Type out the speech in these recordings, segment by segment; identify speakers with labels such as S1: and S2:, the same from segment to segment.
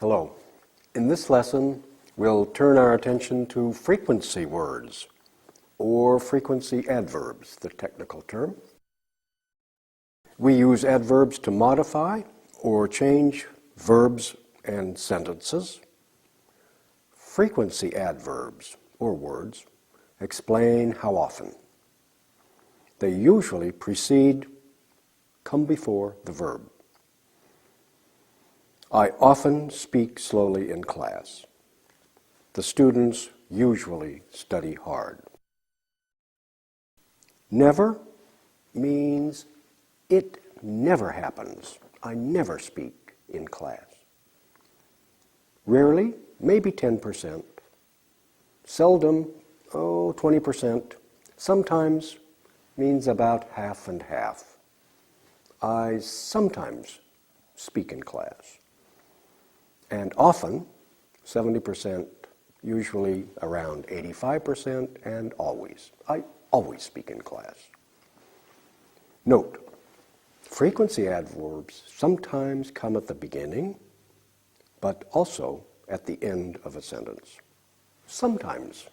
S1: Hello. In this lesson, we'll turn our attention to frequency words, or frequency adverbs, the technical term. We use adverbs to modify or change verbs and sentences. Frequency adverbs, or words, explain how often. They usually come before the verb. I often speak slowly in class. The students usually study hard. Never means it never happens. I never speak in class. Rarely, maybe 10%. Seldom, 20%. Sometimes means about half and half. I sometimes speak in class. And often, 70%, usually around 85%, and always. I always speak in class. Note, frequency adverbs sometimes come at the beginning, but also at the end of a sentence. Sometimes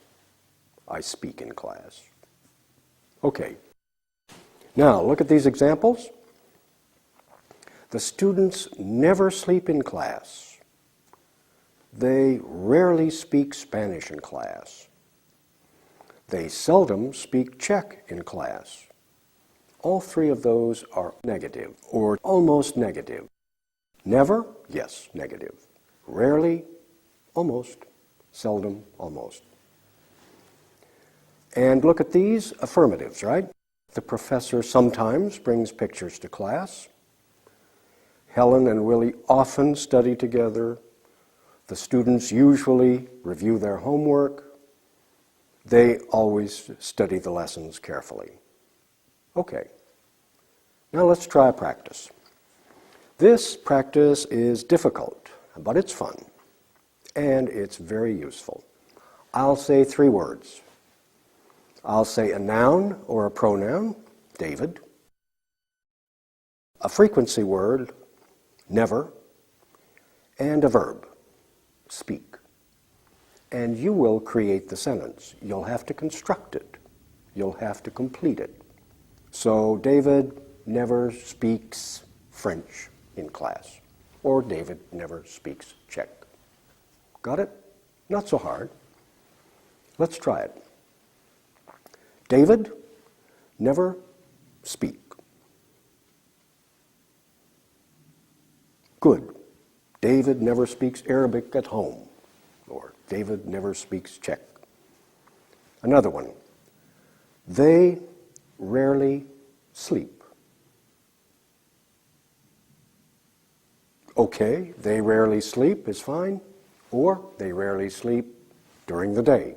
S1: I speak in class. Okay, now look at these examples. The students never sleep in class. They rarely speak Spanish in class. They seldom speak Czech in class. All three of those are negative or almost negative. Never, yes, negative. Rarely, almost. Seldom, almost. And look at these affirmatives, right? The professor sometimes brings pictures to class. Helen and Willie often study together. The students usually review their homework. They always study the lessons carefully. Okay, now let's try a practice. This practice is difficult, but it's fun, and it's very useful. I'll say 3 words. I'll say a noun or a pronoun, David, a frequency word, never, and a verb, speak. And you will create the sentence. You'll have to construct it. You'll have to complete it. So David never speaks French in class, or David never speaks Czech. Got it? Not so hard. Let's try it. David never speak. Good. David never speaks Arabic at home, or David never speaks Czech. Another one. They rarely sleep. Okay, they rarely sleep is fine, or they rarely sleep during the day.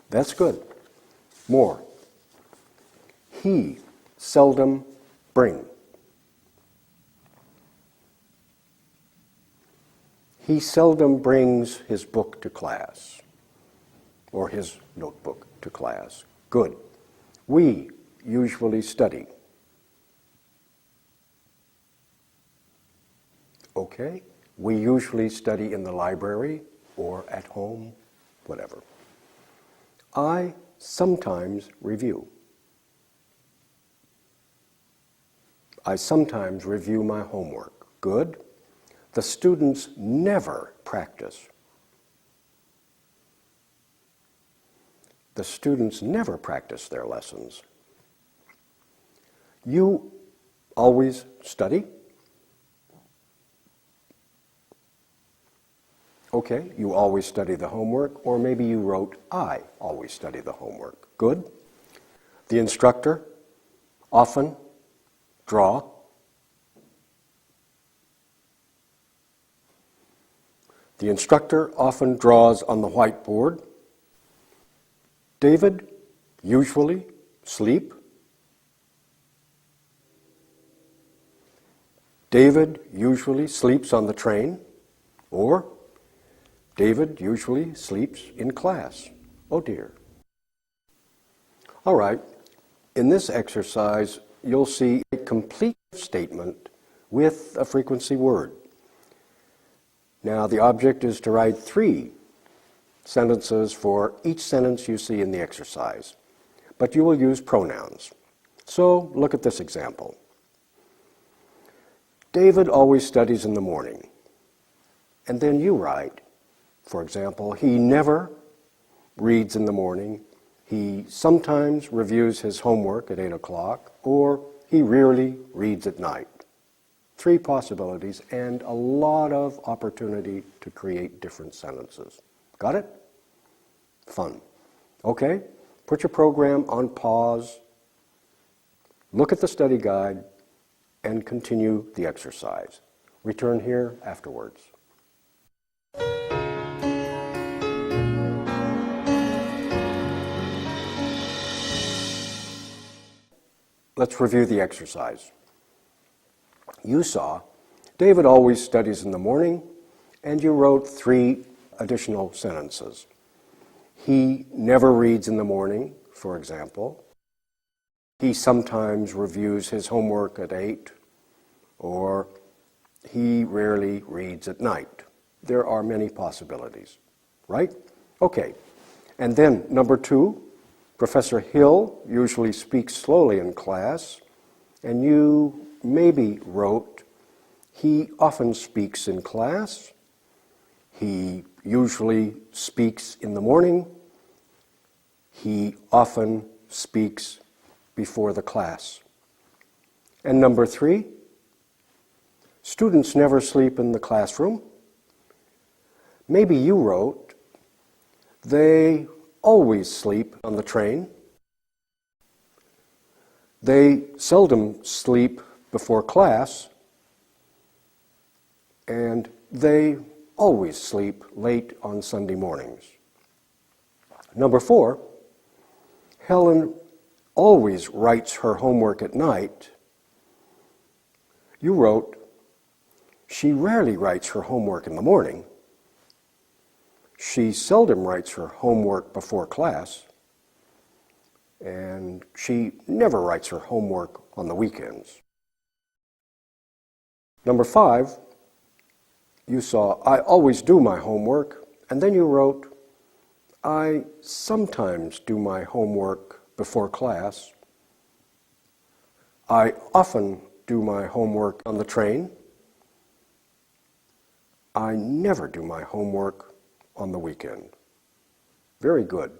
S1: That's good. More. He seldom bring. He seldom brings his book to class, or his notebook to class. Good. We usually study. Okay. We usually study in the library or at home, whatever. I sometimes review. I sometimes review my homework. Good. The students never practice. The students never practice their lessons. You always study. Okay, you always study the homework, or maybe you wrote, I always study the homework. Good. The instructor often draw. The instructor often draws on the whiteboard. David usually sleep. David usually sleeps on the train, or David usually sleeps in class. Oh dear. All right, in this exercise, you'll see a complete statement with a frequency word. Now the object is to write 3 sentences for each sentence you see in the exercise, but you will use pronouns. So look at this example. David always studies in the morning. And then you write, for example, he never reads in the morning, he sometimes reviews his homework at 8 o'clock, or he rarely reads at night. 3 possibilities and a lot of opportunity to create different sentences. Got it? Fun. Okay, put your program on pause, look at the study guide, and continue the exercise. Return here afterwards. Let's review the exercise. You saw David always studies in the morning, and you wrote 3 additional sentences. He never reads in the morning, for example. He sometimes reviews his homework at 8, or he rarely reads at night. There are many possibilities, right? Okay, and then number 2, Professor Hill usually speaks slowly in class, and you maybe wrote, he often speaks in class, he usually speaks in the morning, he often speaks before the class. And number 3, students never sleep in the classroom. Maybe you wrote, they always sleep on the train. They seldom sleep before class, and they always sleep late on Sunday mornings. Number 4, Helen always writes her homework at night. You wrote, she rarely writes her homework in the morning. She seldom writes her homework before class, and she never writes her homework on the weekends. Number 5, you saw, I always do my homework, and then you wrote, I sometimes do my homework before class. I often do my homework on the train. I never do my homework on the weekend. Very good.